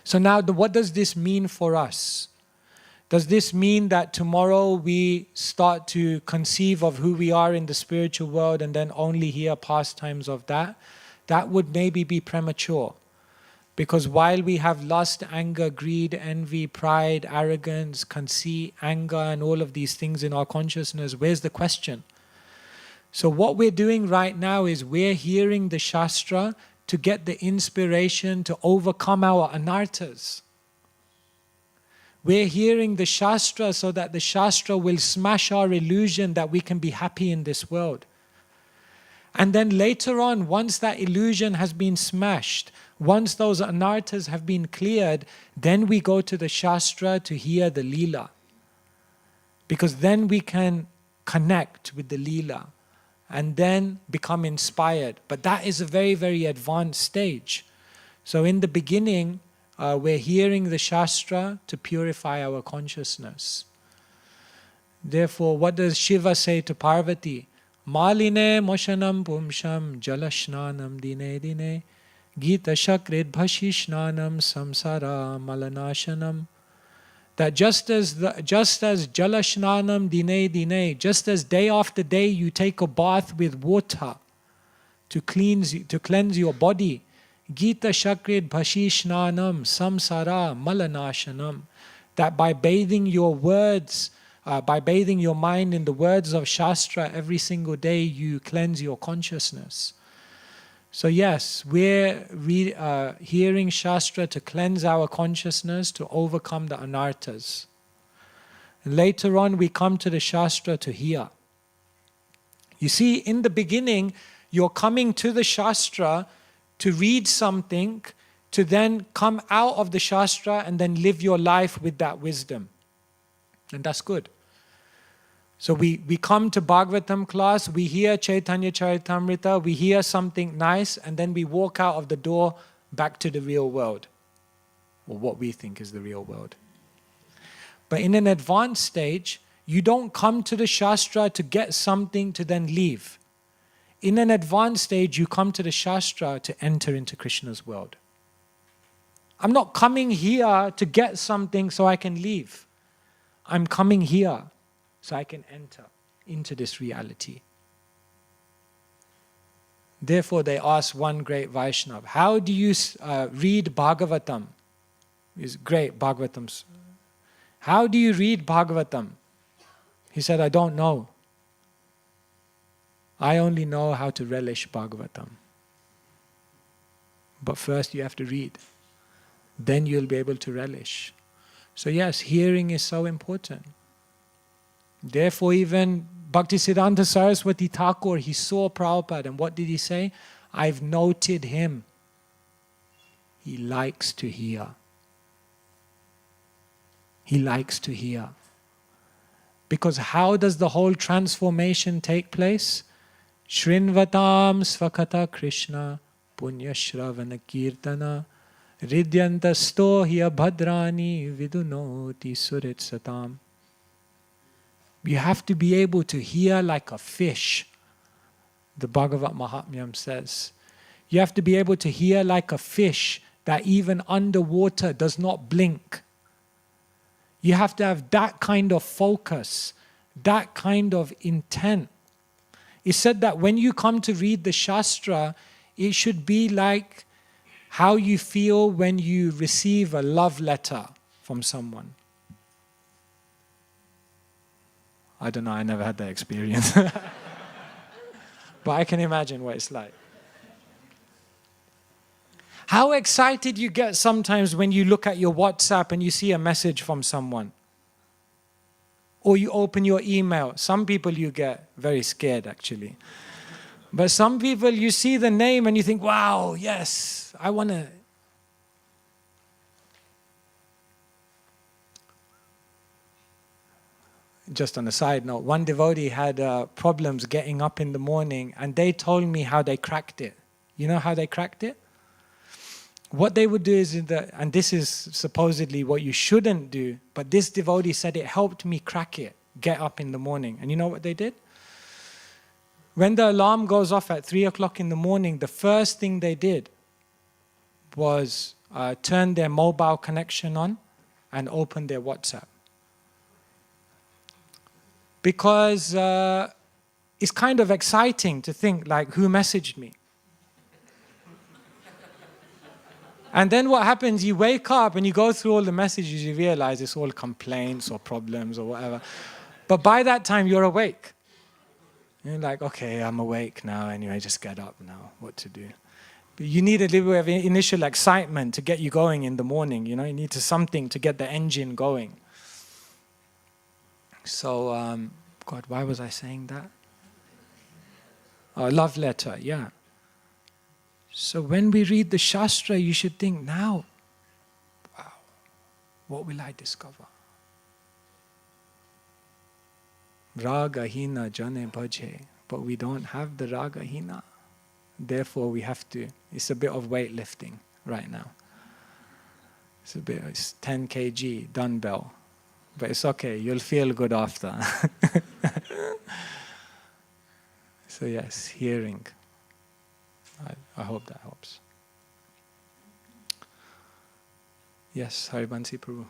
So now, what does this mean for us? Does this mean that tomorrow we start to conceive of who we are in the spiritual world and then only hear pastimes of that? That would maybe be premature. Because while we have lust, anger, greed, envy, pride, arrogance, conceit, anger, and all of these things in our consciousness, where's the question? So what we're doing right now is we're hearing the Shastra to get the inspiration to overcome our anarthas. We're hearing the Shastra so that the Shastra will smash our illusion that we can be happy in this world. And then later on, once that illusion has been smashed, once those anarthas have been cleared, then we go to the Shastra to hear the Leela. Because then we can connect with the Leela and then become inspired. But that is a very, very advanced stage. So in the beginning, we're hearing the Shastra to purify our consciousness. Therefore, what does Shiva say to Parvati? Maline moshanam pumsham jalashnanam dine dine Gita shakrit bhashishnanam samsara malanashanam. That just as jalashnanam dine dine, just as day after day you take a bath with water to cleanse your body, Gita shakrit bhashishnanam samsara malanashanam. That by bathing your words, by bathing your mind in the words of Shastra every single day, you cleanse your consciousness. So yes, we're hearing Shastra to cleanse our consciousness, to overcome the anarthas. And later on, we come to the Shastra to hear. You see, in the beginning, you're coming to the Shastra to read something, to then come out of the Shastra and then live your life with that wisdom. And that's good. So we come to Bhagavatam class, we hear Caitanya-caritamrta, we hear something nice, and then we walk out of the door back to the real world, or what we think is the real world. But in an advanced stage, you don't come to the Shastra to get something to then leave. In an advanced stage, you come to the Shastra to enter into Krishna's world. I'm not coming here to get something so I can leave. I'm coming here so I can enter into this reality. Therefore, they asked one great Vaishnava, how do you read Bhagavatam? It's great, Bhagavatam's. How do you read Bhagavatam? He said, I don't know. I only know how to relish Bhagavatam. But first you have to read. Then you'll be able to relish. So yes, hearing is so important. Therefore even Bhaktisiddhanta Saraswati Thakur, he saw Prabhupada, and what did he say? I've noted him. He likes to hear. He likes to hear. Because how does the whole transformation take place? Shrinvatam svakata Krishna punya shravana kirtana ridyantasto hiya bhadrani vidunoti surit satam. You have to be able to hear like a fish. The Bhagavat Mahatmyam says. You have to be able to hear like a fish that even underwater does not blink. You have to have that kind of focus, that kind of intent. It said that when you come to read the Shastra, it should be like how you feel when you receive a love letter from someone. I don't know, I never had that experience. But I can imagine what it's like. How excited you get sometimes when you look at your WhatsApp and you see a message from someone. Or you open your email. Some people you get very scared actually. But some people you see the name and you think, wow, yes, I want to. Just on a side note, one devotee had problems getting up in the morning, and they told me how they cracked it. You know how they cracked it? What they would do is, and this is supposedly what you shouldn't do, but this devotee said it helped me crack it, get up in the morning. And you know what they did? When the alarm goes off at 3 o'clock in the morning, the first thing they did was turn their mobile connection on and open their WhatsApp. Because it's kind of exciting to think, like, who messaged me? And then what happens, you wake up and you go through all the messages, you realize it's all complaints or problems or whatever. But by that time, you're awake. You're like, okay, I'm awake now anyway, just get up now, what to do? But you need a little bit of initial excitement to get you going in the morning, you know, you need something to get the engine going. So, God, why was I saying that? Oh, love letter, yeah. So when we read the Shastra, you should think, now, wow, what will I discover? Raga-hina jane bhaje. But we don't have the raga-hina. Therefore, we have to, it's a bit of weightlifting right now. It's 10 kg dumbbell. But it's okay, you'll feel good after. So yes, hearing. I hope that helps. Yes, Haribansi Prabhu.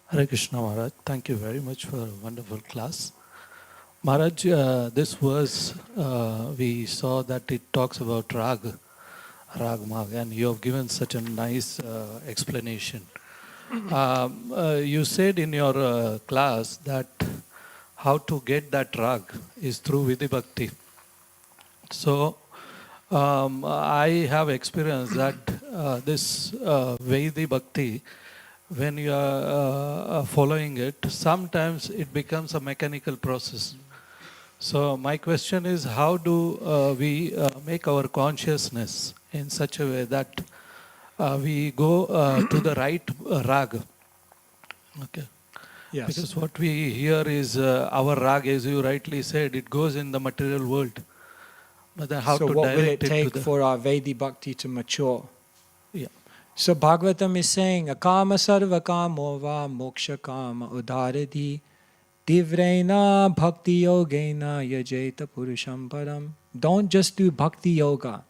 Hare Krishna Maharaj, thank you very much for a wonderful class. Maharaj, this verse, we saw that it talks about Rag Mag, and you have given such a nice explanation. You said in your class that how to get that Rag is through Vidhi Bhakti. So, I have experienced that this Vidhi Bhakti, when you are following it, sometimes it becomes a mechanical process. So my question is, how do we make our consciousness in such a way that we go to the right rag? Okay. Yes. Because what we hear is our rag, as you rightly said, it goes in the material world. But then how so to what will it direct take for our Vedic Bhakti to mature? Yeah. So Bhagavatam is saying, Akama sarva kamo va moksha kama udharati divrena bhakti yogena yajeta purusham param. Don't just do bhakti yoga.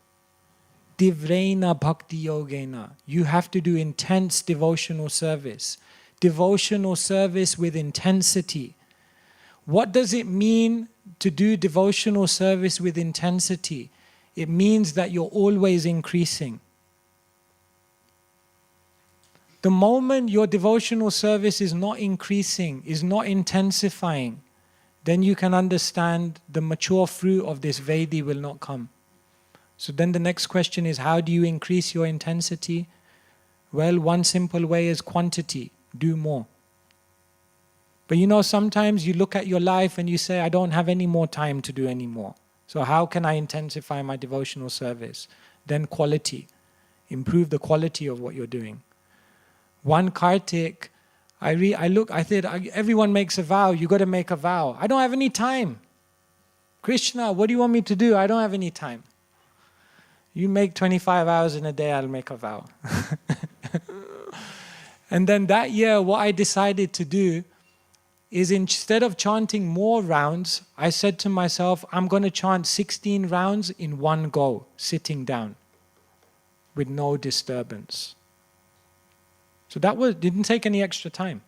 Divrena bhakti yogena. You have to do intense devotional service. Devotional service with intensity. What does it mean to do devotional service with intensity? It means that you're always increasing. The moment your devotional service is not increasing, is not intensifying, then you can understand the mature fruit of this Vedi will not come. So then the next question is, how do you increase your intensity? Well, one simple way is quantity. Do more. But you know, sometimes you look at your life and you say, I don't have any more time to do any more. So how can I intensify my devotional service? Then quality. Improve the quality of what you're doing. One Kartik, I said, everyone makes a vow, you got to make a vow. I don't have any time. Krishna, what do you want me to do? I don't have any time. You make 25 hours in a day, I'll make a vow. And then that year, what I decided to do is instead of chanting more rounds, I said to myself, I'm going to chant 16 rounds in one go, sitting down, with no disturbance. So that didn't take any extra time.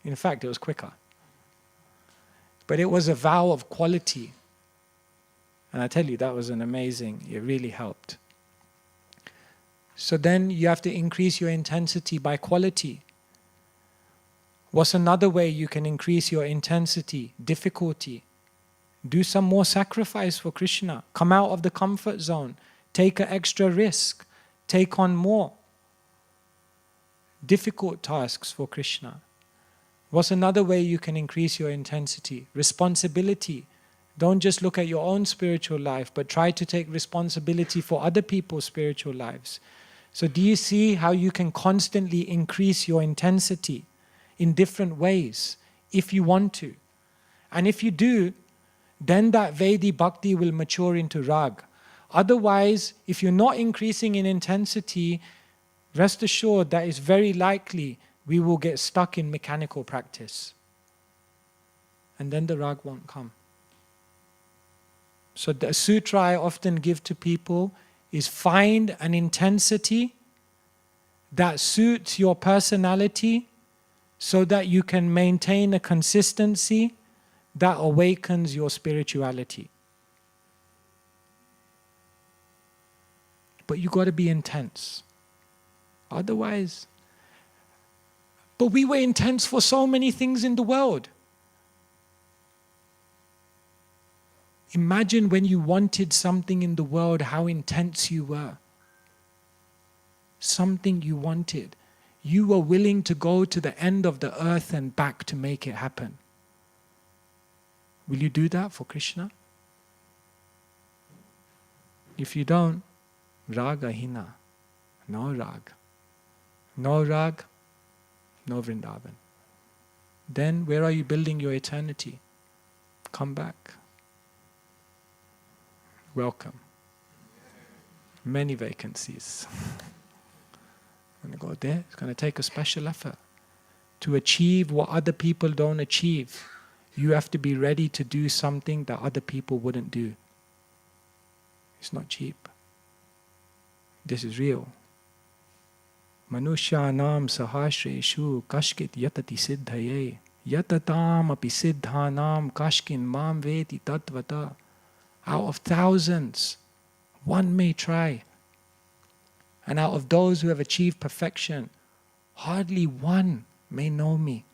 In fact, it was quicker. But it was a vow of quality. And I tell you, that was it really helped. So then you have to increase your intensity by quality. What's another way you can increase your intensity? Difficulty. Do some more sacrifice for Krishna. Come out of the comfort zone. Take an extra risk. Take on more difficult tasks for Krishna. What's another way you can increase your intensity? Responsibility. Don't just look at your own spiritual life, but try to take responsibility for other people's spiritual lives. So do you see how you can constantly increase your intensity in different ways, if you want to? And if you do, then that Vaidhi Bhakti will mature into Rag. Otherwise, if you're not increasing in intensity, rest assured that it's very likely we will get stuck in mechanical practice. And then the Rag won't come. So the sutra I often give to people is find an intensity that suits your personality so that you can maintain a consistency that awakens your spirituality. But you got to be intense. Otherwise, but we were intense for so many things in the world. Imagine when you wanted something in the world, how intense you were. Something you wanted. You were willing to go to the end of the earth and back to make it happen. Will you do that for Krishna? If you don't, raga hina. No rag. No rag, no Vrindavan. Then where are you building your eternity? Come back. Welcome. Many vacancies. When you go there, it's going to take a special effort. To achieve what other people don't achieve, you have to be ready to do something that other people wouldn't do. It's not cheap. This is real. Manushyanam sahasreshu kashkit yatati siddhaye yatatam api siddhanam kashkin mam veti tatvata. Out of thousands, one may try. And out of those who have achieved perfection, hardly one may know me.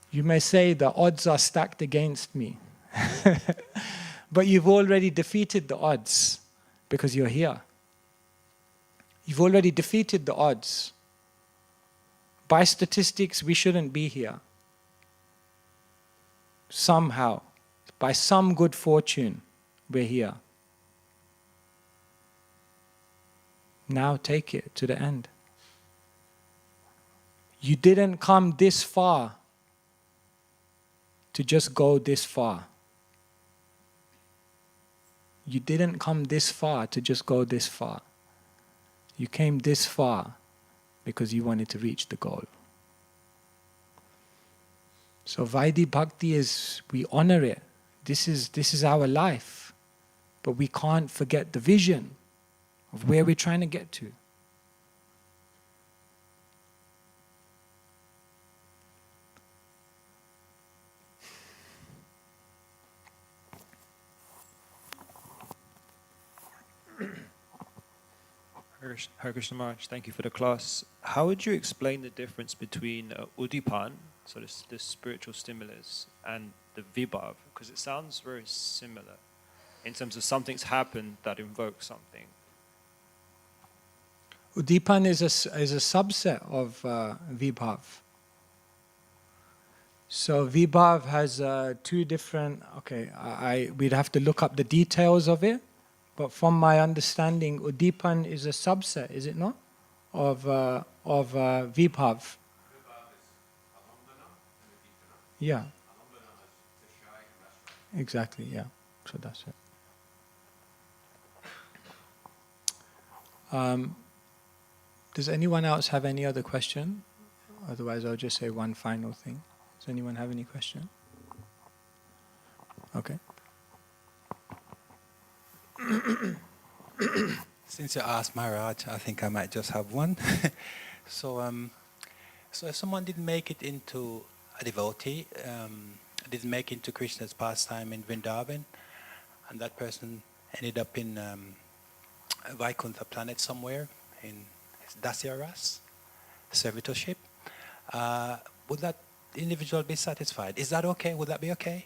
You may say the odds are stacked against me. But you've already defeated the odds because you're here. You've already defeated the odds. By statistics, we shouldn't be here. Somehow, by some good fortune, we're here. Now take it to the end. You didn't come this far to just go this far. You didn't come this far to just go this far. You came this far because you wanted to reach the goal. So Vaidhi Bhakti is, we honor it. This is our life. But we can't forget the vision of where we're trying to get to. Hare Krishna Maharaj, thank you for the class. How would you explain the difference between Udipan, so this spiritual stimulus, and the Vibhav? Because it sounds very similar. in terms of something's happened that invokes something. Udipan is a subset of Vibhav. So Vibhav has two different, we'd have to look up the details of it, but from my understanding, Udipan is a subset, is it not, of Vibhav? Yeah. Exactly, yeah. So that's it. Does anyone else have any other question? Otherwise, I'll just say one final thing. Does anyone have any question? Okay. Since you asked Maharaj, I think I might just have one. So if someone didn't make it into a devotee, didn't make it into Krishna's pastime in Vrindavan, and that person ended up in a Vaikuntha planet somewhere in Dasya Ras, servitorship, would that individual be satisfied? Is that okay? Would that be okay?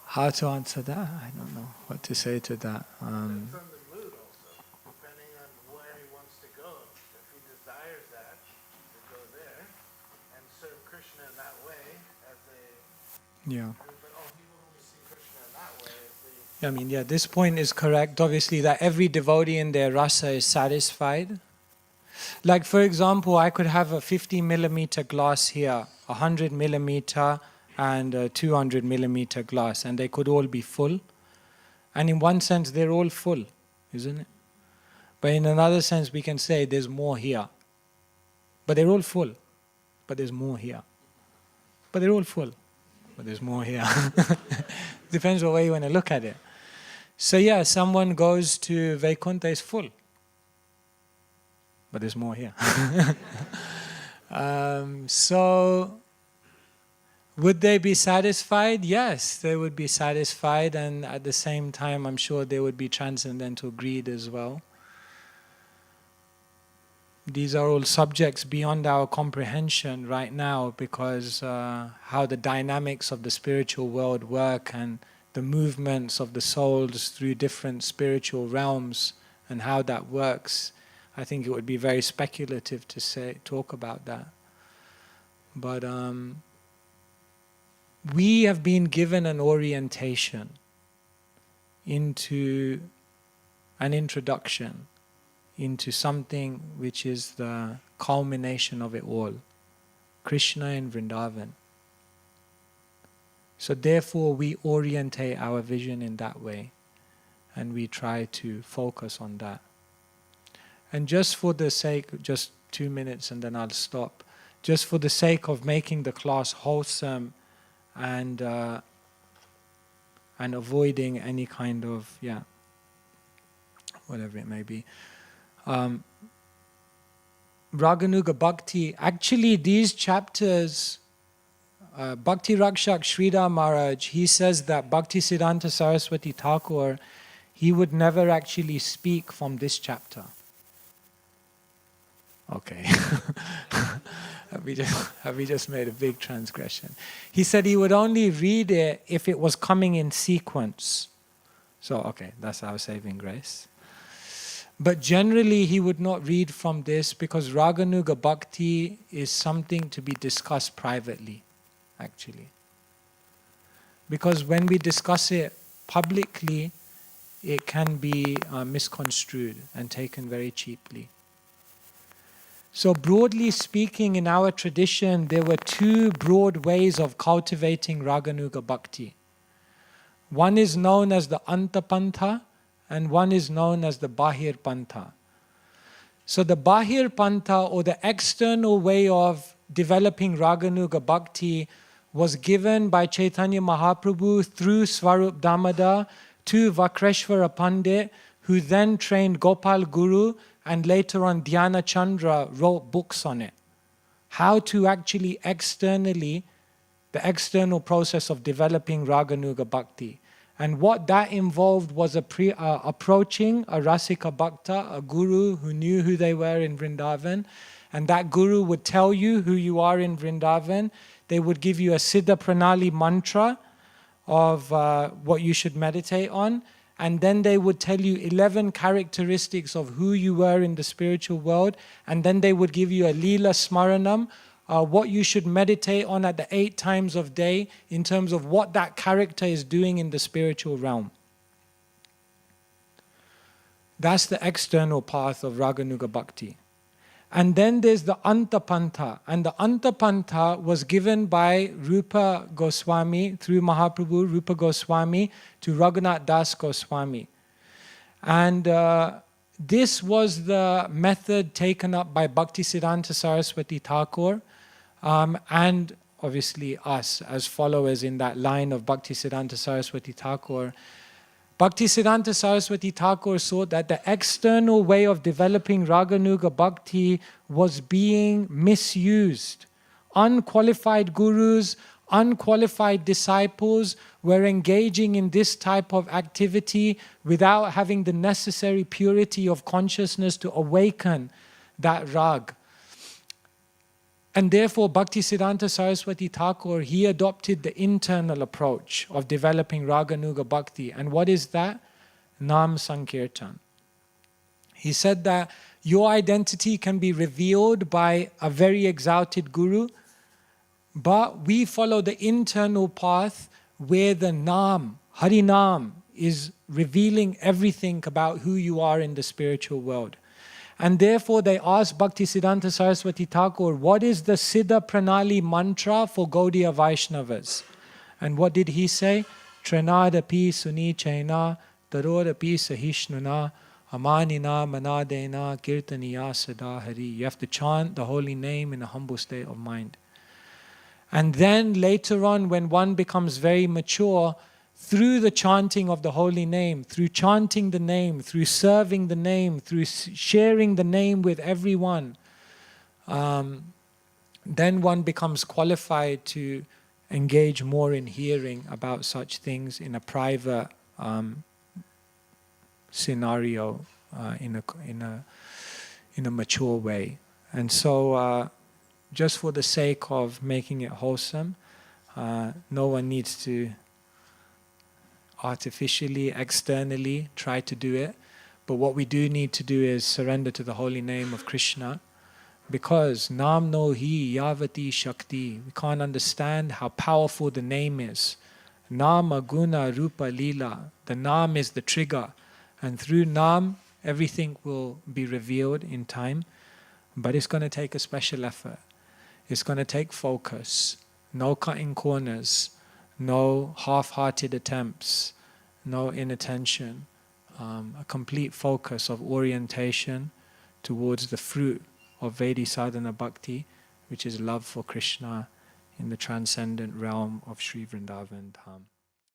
How to answer that? I don't know what to say to that. Depends on the mood also, depending on where he wants to go. If he desires that, to go there and serve Krishna in that way as a... Yeah. But he will only see Krishna in that way as the... I mean, yeah, this point is correct. Obviously, that every devotee in their rasa is satisfied. Like, for example, I could have a 50 millimeter glass here, 100 millimeter, and a 200 millimeter glass, and they could all be full. And in one sense, they're all full, isn't it? But in another sense, we can say there's more here. But they're all full, but there's more here. But they're all full, but there's more here. Depends on the way you want to look at it. So yeah, someone goes to Vaikuntha, is full, but there's more here. So would they be satisfied? Yes, they would be satisfied, and at the same time, I'm sure there would be transcendental greed as well. These are all subjects beyond our comprehension right now, because how the dynamics of the spiritual world work and the movements of the souls through different spiritual realms and how that works, I think it would be very speculative to talk about that. But we have been given an orientation into an introduction into something which is the culmination of it all, Krishna in Vrindavan. So therefore we orientate our vision in that way, and we try to focus on that. And just for the sake, just 2 minutes and then I'll stop, just for the sake of making the class wholesome and avoiding any kind of, whatever it may be. Raganuga Bhakti, actually these chapters, Bhakti Rakshak Sridhar Maharaj, he says that Bhakti Siddhanta Saraswati Thakur, he would never actually speak from this chapter. Okay. Have we just made a big transgression? He said he would only read it if it was coming in sequence. So, okay, that's our saving grace. But generally he would not read from this, because Raganuga Bhakti is something to be discussed privately, actually. Because when we discuss it publicly, it can be misconstrued and taken very cheaply. So broadly speaking, in our tradition, there were two broad ways of cultivating Raganuga Bhakti. One is known as the Antapantha, and one is known as the Bahir Pantha. So the Bahir Pantha, or the external way of developing Raganuga Bhakti, was given by Chaitanya Mahaprabhu through Swarup Damodar to Vakreshwara Pandit, who then trained Gopal Guru, and later on Dhyana Chandra wrote books on it. How to actually externally, the external process of developing Raganuga Bhakti. And what that involved was approaching a Rasika Bhakta, a guru who knew who they were in Vrindavan, and that guru would tell you who you are in Vrindavan. They would give you a Siddha Pranali mantra of what you should meditate on, and then they would tell you 11 characteristics of who you were in the spiritual world, and then they would give you a Lila Smaranam, what you should meditate on at the 8 times of day in terms of what that character is doing in the spiritual realm. That's the external path of Raganuga Bhakti. And then there's the Antapantha. And the Antapantha was given by Rupa Goswami, through Mahaprabhu, Rupa Goswami, to Raghunath Das Goswami. And this was the method taken up by Bhaktisiddhanta Saraswati Thakur, and obviously us as followers in that line of Bhaktisiddhanta Saraswati Thakur. Bhaktisiddhanta Saraswati Thakur saw that the external way of developing Raganuga Bhakti was being misused. Unqualified gurus, unqualified disciples were engaging in this type of activity without having the necessary purity of consciousness to awaken that rag. And therefore, Bhaktisiddhanta Saraswati Thakur, he adopted the internal approach of developing Raganuga Bhakti. And what is that? Nam Sankirtan. He said that your identity can be revealed by a very exalted guru, but we follow the internal path where the Nam, Harinam, is revealing everything about who you are in the spiritual world. And therefore they asked Bhaktisiddhanta Saraswati Thakur, what is the Siddha Pranali mantra for Gaudiya Vaishnavas? And what did he say? Tranadapi suni chaina, tarodapi sahishnuna, amanina manadena kirtaniya sadahari. You have to chant the holy name in a humble state of mind. And then later on, when one becomes very mature, through the chanting of the holy name, through chanting the name, through serving the name, through sharing the name with everyone, then one becomes qualified to engage more in hearing about such things in a private scenario, in a mature way. And so, just for the sake of making it wholesome, no one needs to artificially, externally try to do it. But what we do need to do is surrender to the holy name of Krishna, because Nam no hi yavati shakti. We can't understand how powerful the name is. Nama guna rupa lila. The Nam is the trigger. And through Nam, everything will be revealed in time. But it's going to take a special effort. It's going to take focus. No cutting corners. No half-hearted attempts, no inattention, a complete focus of orientation towards the fruit of Vedi sadhana bhakti, which is love for Krishna in the transcendent realm of Sri Vrindavan Dham.